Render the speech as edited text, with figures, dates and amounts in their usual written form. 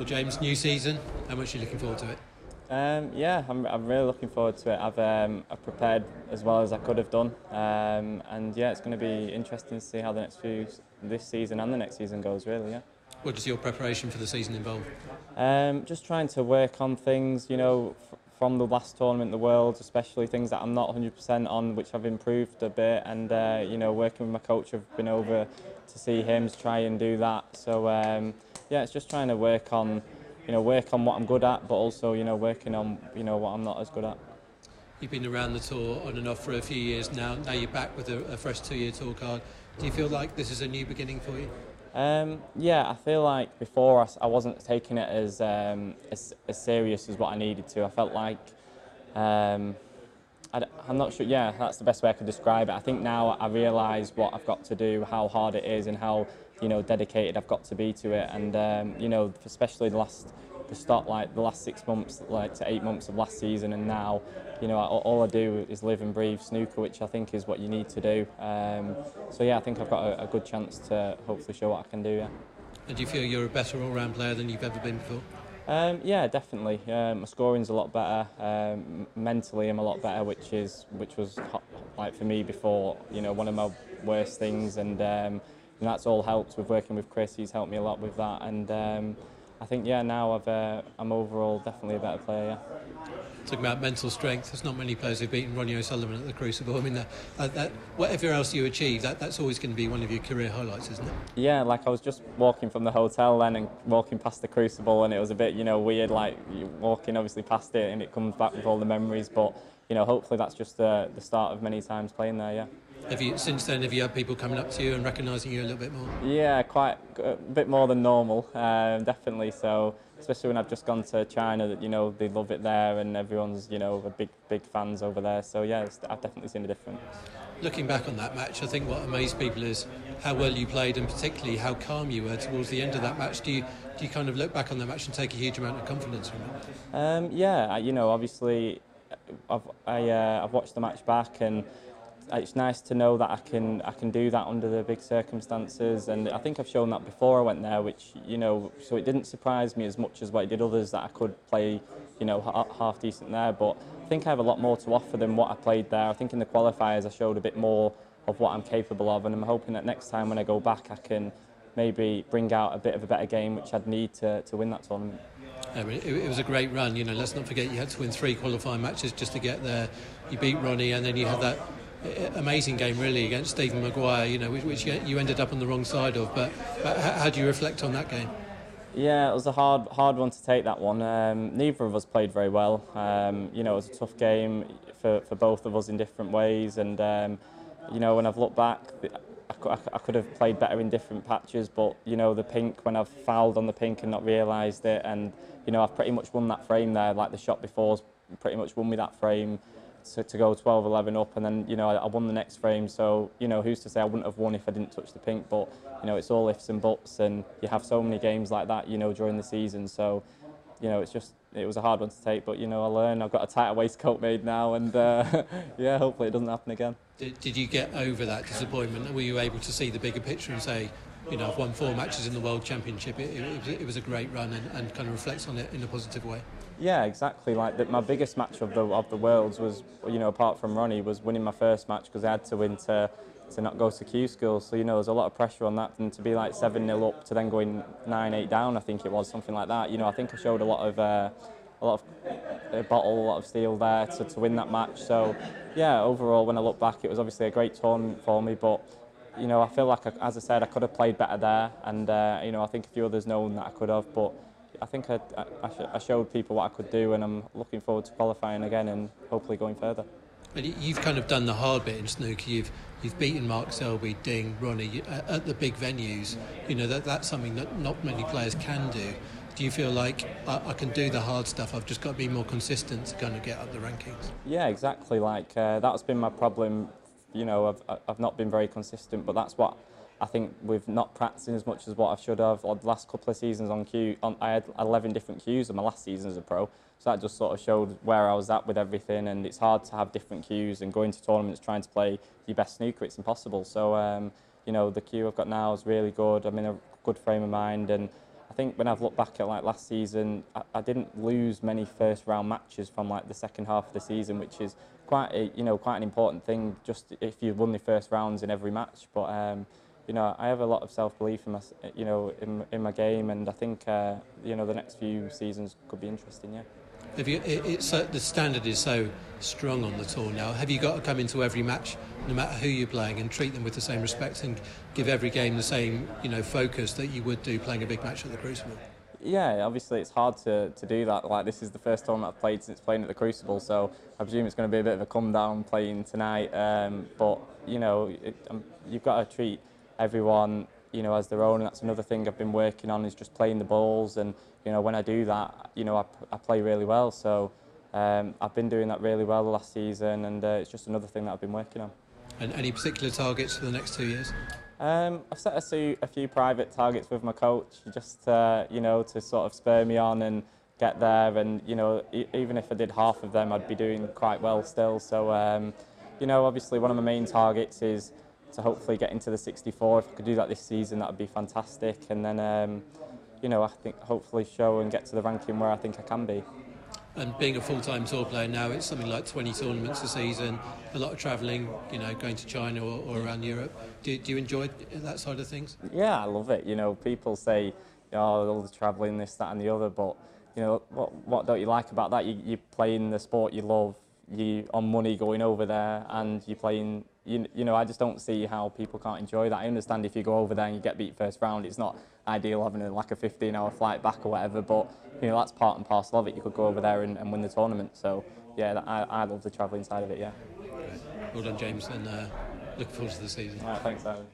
Well, James, new season. How much are you looking forward to it? Yeah, I'm really looking forward to it. I've prepared as well as I could have done, and yeah, it's going to be interesting to see how this season and the next season goes. Really, yeah. What does your preparation for the season involve? Just trying to work on things, from the last tournament in the world, especially things that I'm not 100% on, which I've improved a bit, and working with my coach, I've been over to see him to try and do that. So yeah, it's just trying to work on what I'm good at, but also working on what I'm not as good at. You've been around the tour on and off for a few years now. Now you're back with a fresh 2-year tour card. Do you feel like this is a new beginning for you? Yeah, I feel like before I wasn't taking it as serious as what I needed to. I felt like I'm not sure. Yeah, that's the best way I could describe it. I think now I realise what I've got to do, how hard it is, and how dedicated I've got to be to it. And especially the last 6 months, like to 8 months of last season, and now, all I do is live and breathe snooker, which I think is what you need to do. So yeah, I think I've got a good chance to hopefully show what I can do. Yeah. And do you feel you're a better all-round player than you've ever been before? Yeah, definitely. My scoring's a lot better. Mentally, I'm a lot better, which was like for me before, one of my worst things, and that's all helped with working with Chris. He's helped me a lot with that, and I think now I'm overall definitely a better player. Yeah. Talking about mental strength, there's not many players who've beaten Ronnie O'Sullivan at the Crucible. I mean, whatever else you achieve, that's always going to be one of your career highlights, isn't it? Yeah, like I was just walking from the hotel then and walking past the Crucible, and it was a bit, weird, like you walking obviously past it, and it comes back with all the memories. But hopefully that's just the start of many times playing there. Yeah. Since then, have you had people coming up to you and recognising you a little bit more? Yeah, quite a bit more than normal, definitely. So, especially when I've just gone to China, that they love it there, and everyone's a big fans over there. So yeah, I've definitely seen a difference. Looking back on that match, I think what amazed people is how well you played, and particularly how calm you were towards the end of that match. Do you kind of look back on that match and take a huge amount of confidence from it? Yeah, obviously, I've watched the match back, and it's nice to know that I can do that under the big circumstances, and I think I've shown that before I went there, which so it didn't surprise me as much as what it did others, that I could play half decent there. But I think I have a lot more to offer than what I played there. I think in the qualifiers I showed a bit more of what I'm capable of, and I'm hoping that next time when I go back I can maybe bring out a bit of a better game, which I'd need to win that tournament. Yeah, it was a great run. Let's not forget you had to win 3 qualifying matches just to get there. You beat Ronnie, and then you had that amazing game really against Stephen Maguire, which you ended up on the wrong side of. But how do you reflect on that game? Yeah, it was a hard one to take, that one. Neither of us played very well. It was a tough game for both of us in different ways, and when I've looked back, I could have played better in different patches, but the pink, when I've fouled on the pink and not realised it, and I've pretty much won that frame there. Like the shot before's pretty much won me that frame to go 12-11 up, and then I won the next frame. So who's to say I wouldn't have won if I didn't touch the pink? But it's all ifs and buts, and you have so many games like that during the season. So it was a hard one to take, but I learned. I've got a tighter waistcoat made now, and yeah, hopefully it doesn't happen again. Did you get over that disappointment? Were you able to see the bigger picture and say, I've won 4 matches in the World Championship, it was a great run, and kind of reflects on it in a positive way? Yeah, exactly. Like my biggest match of the Worlds was, apart from Ronnie, was winning my first match, because I had to win to not go to Q school. So there's a lot of pressure on that, and to be like 7-0 up to then going 9-8 down, I think it was something like that. I think I showed a lot of bottle, a lot of steel there to win that match. So yeah, overall, when I look back, it was obviously a great tournament for me, but I feel like, as I said, I could have played better there, and I think a few others known that I could have, but I think I showed people what I could do, and I'm looking forward to qualifying again and hopefully going further. And you've kind of done the hard bit in snooker. You've beaten Mark Selby, Ding, Ronnie at the big venues. That's something that not many players can do. Do you feel like I can do the hard stuff? I've just got to be more consistent to kind of get up the rankings. Yeah, exactly. Like that's been my problem. I've not been very consistent, but that's what I think, with not practicing as much as what I should have. Or the last couple of seasons I had 11 different cues in my last season as a pro. So that just sort of showed where I was at with everything, and it's hard to have different cues and going to tournaments trying to play your best snooker. It's impossible. So the cue I've got now is really good. I'm in a good frame of mind, and I think when I've looked back at like last season, I didn't lose many first round matches from like the second half of the season, which is quite quite an important thing. Just if you've won the first rounds in every match, but I have a lot of self-belief in my in my game, and I think the next few seasons could be interesting. Yeah. Have you, the standard is so strong on the tour now. Have you got to come into every match, no matter who you're playing, and treat them with the same respect and give every game the same focus that you would do playing a big match at the Crucible? Yeah, obviously it's hard to do that. Like, this is the first tournament I've played since playing at the Crucible, so I presume it's going to be a bit of a come down playing tonight. But you've got to treat everyone as their own, and that's another thing I've been working on, is just playing the balls. And when I do that, I play really well. So I've been doing that really well the last season, and it's just another thing that I've been working on. And any particular targets for the next 2 years? I've set a few private targets with my coach, just to sort of spur me on and get there. And even if I did half of them, I'd be doing quite well still. So obviously one of my main targets is to hopefully get into the 64. If I could do that this season, that would be fantastic. And then I think hopefully show and get to the ranking where I think I can be. And being a full-time tour player now, it's something like 20 tournaments a season, a lot of travelling, going to China or around Europe. Do you enjoy that side of things? Yeah, I love it. People say, all the travelling, this, that and the other, but, what don't you like about that? You're playing the sport you love, you're on money going over there, and you're playing, I just don't see how people can't enjoy that. I understand if you go over there and you get beat first round, it's not ideal having a 15-hour flight back or whatever, but that's part and parcel of it. You could go over there and win the tournament. So yeah, I love the travelling side of it. Yeah. Well done, James, and looking forward to the season. All right, thanks, Simon.